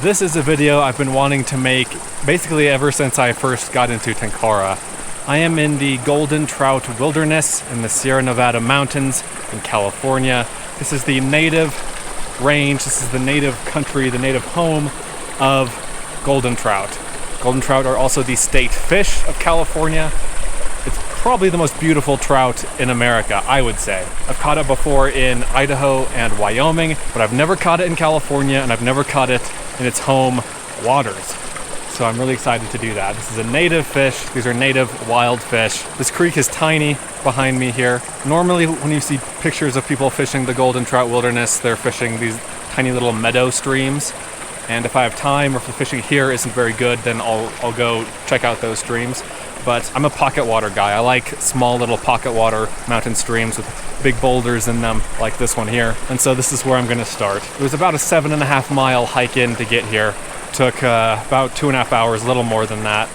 This is a video I've been wanting to make basically ever since I first got into Tenkara. I am in the Golden Trout Wilderness in the Sierra Nevada mountains in California. This is the native range, this is the native country, the native home of golden trout. Golden trout are also the state fish of California. It's probably the most beautiful trout in America, I would say. I've caught it before in Idaho and Wyoming, but I've never caught it in California, and I've never caught it in its home waters. So I'm really excited to do that. This is a native fish. These are native wild fish. This creek is tiny behind me here. Normally when you see pictures of people fishing the Golden Trout Wilderness, they're fishing these tiny little meadow streams. And if I have time, or if the fishing here isn't very good, then I'll go check out those streams. But I'm a pocket water guy. I like small little pocket water mountain streams with big boulders in them, like this one here. And so this is where I'm gonna start. It was about a 7.5 mile hike in to get here. Took about 2.5 hours, a little more than that.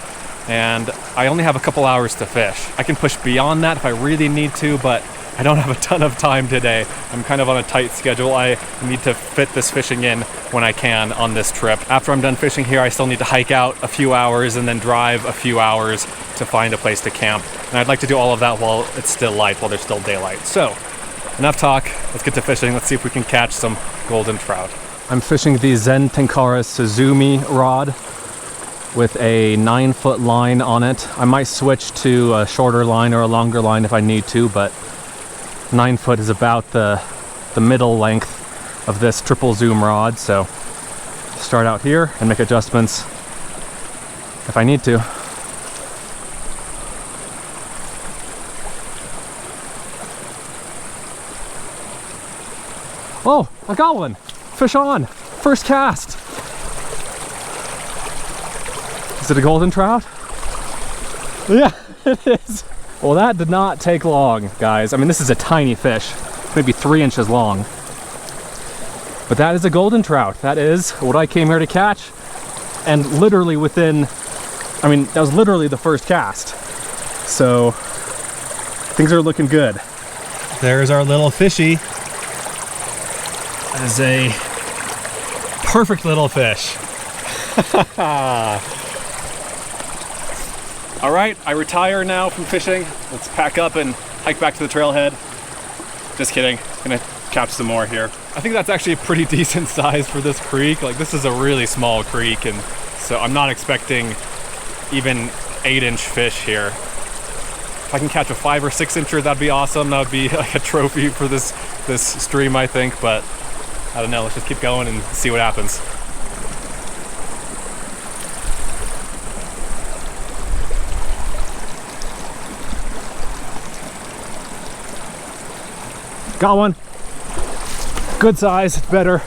And I only have a couple hours to fish. I can push beyond that if I really need to, but I don't have a ton of time today. I'm kind of on a tight schedule. I need to fit this fishing in when I can on this trip. After I'm done fishing here, I still need to hike out a few hours and then drive a few hours to find a place to camp. And I'd like to do all of that while it's still light, while there's still daylight. So, enough talk. Let's get to fishing. Let's see if we can catch some golden trout. I'm fishing the Zen Tenkara Suzume rod with a 9-foot line on it. I might switch to a shorter line or a longer line if I need to, but 9 foot is about the middle length of this triple zoom rod. So start out here and make adjustments if I need to. Oh, I got one! Fish on! First cast! Is it a golden trout? Yeah, it is. Well, that did not take long, guys. I mean, this is a tiny fish, maybe 3 inches long. But that is a golden trout. That is what I came here to catch. And literally within, I mean, that was literally the first cast. So, things are looking good. There's our little fishy. That is a perfect little fish. All right, I retire now from fishing. Let's pack up and hike back to the trailhead. Just kidding, gonna catch some more here. I think that's actually a pretty decent size for this creek. Like, this is a really small creek, and so I'm not expecting even 8-inch fish here. If I can catch a 5 or 6 incher, that'd be awesome. That would be like a trophy for this stream, I think, but I don't know, let's just keep going and see what happens. Got one. Good size, it's better.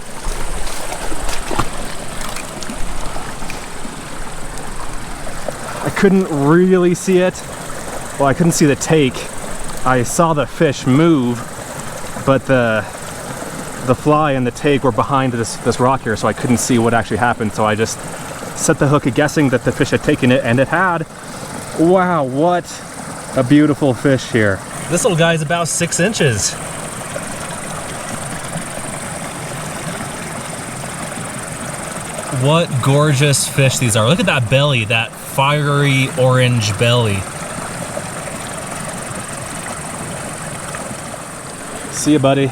I couldn't really see it. Well, I couldn't see the take. I saw the fish move, but the fly and the take were behind this rock here, so I couldn't see what actually happened. So I just set the hook guessing that the fish had taken it, and it had. Wow, what a beautiful fish here. This little guy is about 6 inches. What gorgeous fish these are. Look at that belly, that fiery orange belly. See ya, buddy.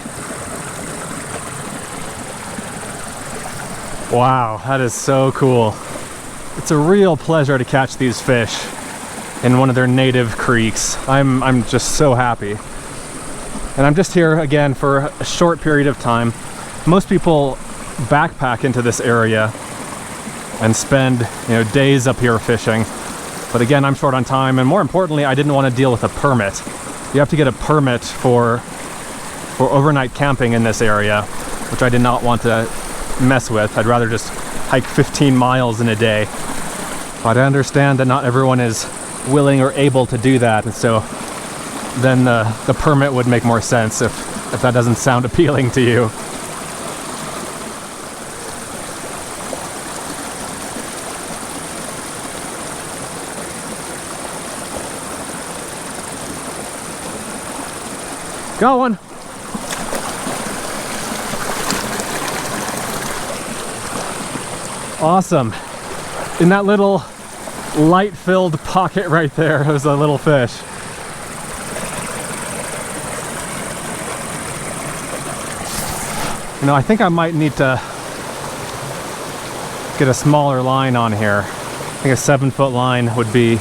Wow, that is so cool. It's a real pleasure to catch these fish in one of their native creeks. I'm just so happy. And I'm just here again for a short period of time. Most people backpack into this area and spend, days up here fishing. But again, I'm short on time, and more importantly, I didn't want to deal with a permit. You have to get a permit for overnight camping in this area, which I did not want to mess with. I'd rather just hike 15 miles in a day. But I understand that not everyone is willing or able to do that, and so then the permit would make more sense if that doesn't sound appealing to you. Got one. Awesome. In that little light-filled pocket right there, there's a little fish. You know, I think I might need to get a smaller line on here. I think a 7-foot line would be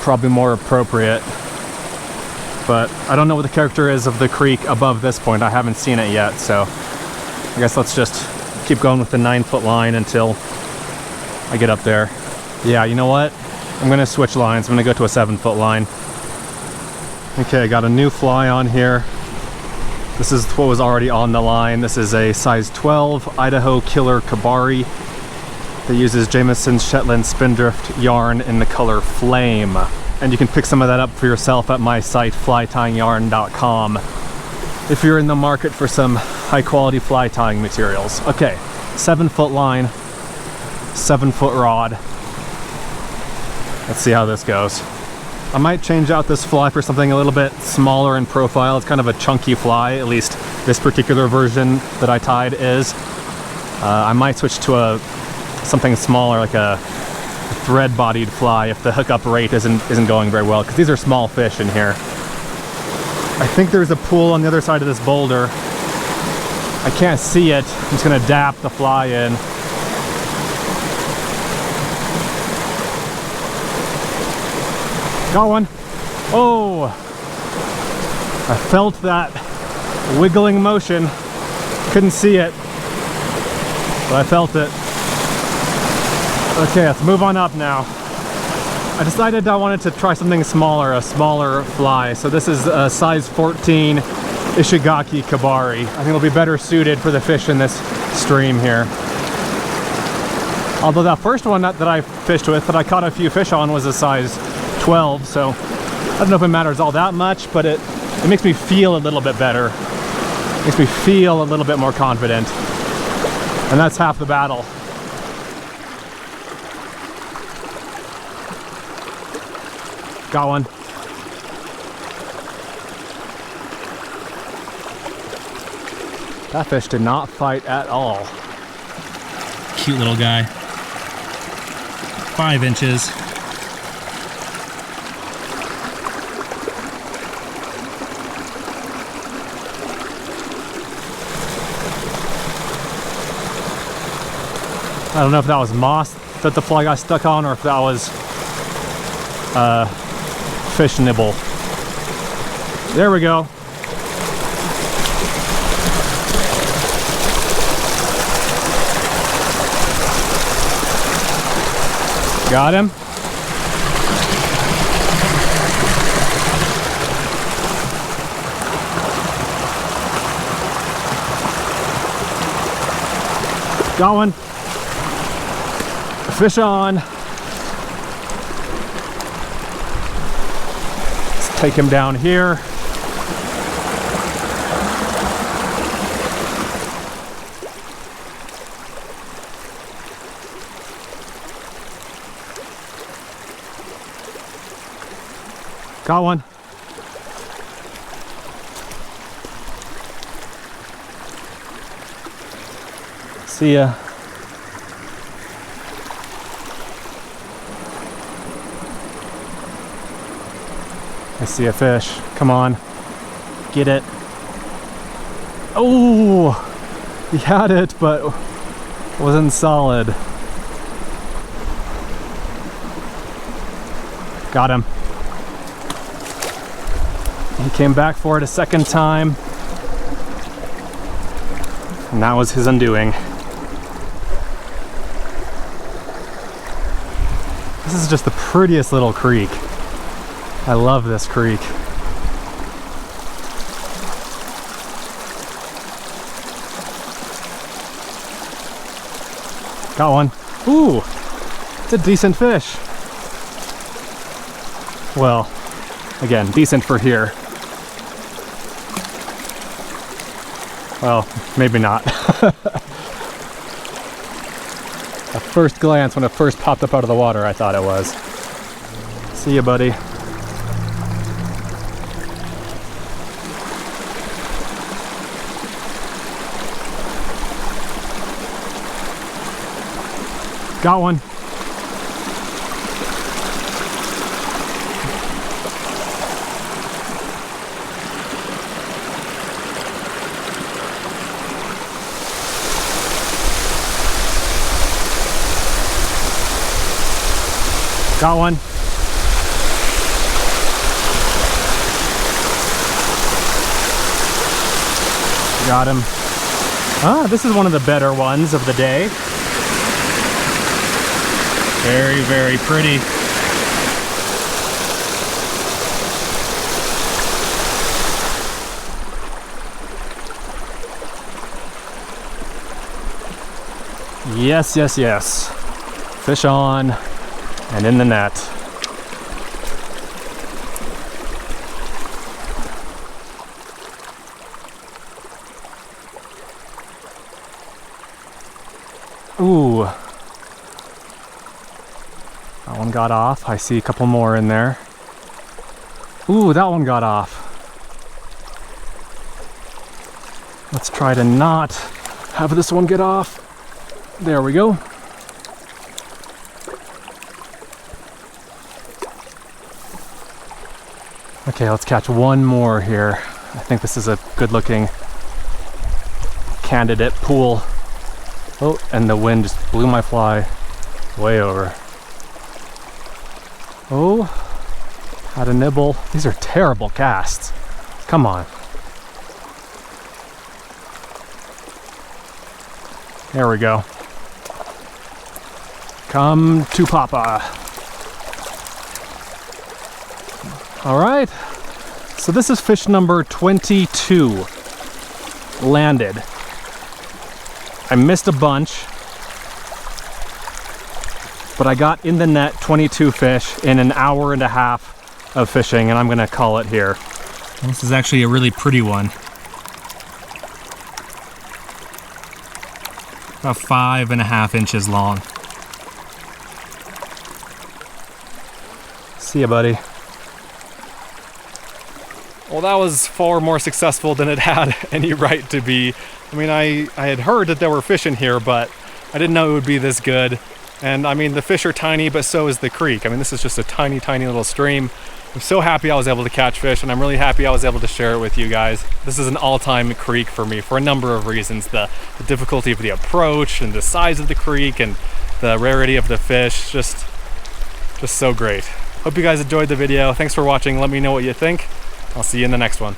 probably more appropriate. But I don't know what the character is of the creek above this point. I haven't seen it yet, so I guess let's just keep going with the 9-foot line until I get up there. Yeah, you know what? I'm gonna switch lines. I'm gonna go to a 7-foot line. Okay, I got a new fly on here. This is what was already on the line. This is a size 12 Idaho Killer Kebari that uses Jameson's Shetland Spindrift yarn in the color Flame. And you can pick some of that up for yourself at my site, flytyingyarn.com, if you're in the market for some high quality fly tying materials. Okay, 7-foot line, 7-foot rod. Let's see how this goes. I might change out this fly for something a little bit smaller in profile. It's kind of a chunky fly, at least this particular version that I tied is. I might switch to something smaller, like a thread-bodied fly, if the hookup rate isn't going very well, because these are small fish in here. I think there's a pool on the other side of this boulder. I can't see it. I'm just gonna dap the fly in. Got one. Oh, I felt that wiggling motion. Couldn't see it, but I felt it. Okay, let's move on up now. I decided I wanted to try something smaller, a smaller fly. So this is a size 14 Ishigaki Kebari. I think it'll be better suited for the fish in this stream here. Although that first one that I fished with, that I caught a few fish on, was a size 12, so I don't know if it matters all that much, but it makes me feel a little bit better. It makes me feel a little bit more confident. And that's half the battle. Got one. That fish did not fight at all. Cute little guy. 5 inches. I don't know if that was moss that the fly got stuck on, or if that was fish nibble. There we go. Got him. Got one. Fish on. Let's take him down here. Got one. See ya. I see a fish. Come on. Get it. Oh! He had it, but wasn't solid. Got him. He came back for it a second time. And that was his undoing. This is just the prettiest little creek. I love this creek. Got one. Ooh, it's a decent fish. Well, again, decent for here. Well, maybe not. At first glance, when it first popped up out of the water, I thought it was. See ya, buddy. Got one. Got one. Got him. Ah, this is one of the better ones of the day. Very, very pretty. Yes, yes, yes. Fish on and in the net. Ooh. That one got off. I see a couple more in there. Ooh, that one got off. Let's try to not have this one get off. There we go. Okay, let's catch one more here. I think this is a good looking candidate pool. Oh, and the wind just blew my fly way over. Oh, had a nibble. These are terrible casts. Come on. There we go. Come to Papa. All right. So this is fish number 22 landed. I missed a bunch, but I got in the net 22 fish in an hour and a half of fishing, and I'm gonna call it here. This is actually a really pretty one. About 5.5 inches long. See ya, buddy. Well, that was far more successful than it had any right to be. I mean, I had heard that there were fish in here, but I didn't know it would be this good. And I mean, the fish are tiny, but so is the creek. I mean, this is just a tiny, tiny little stream. I'm so happy I was able to catch fish, and I'm really happy I was able to share it with you guys. This is an all-time creek for me for a number of reasons. The difficulty of the approach, and the size of the creek, and the rarity of the fish. Just so great. Hope you guys enjoyed the video. Thanks for watching. Let me know what you think. I'll see you in the next one.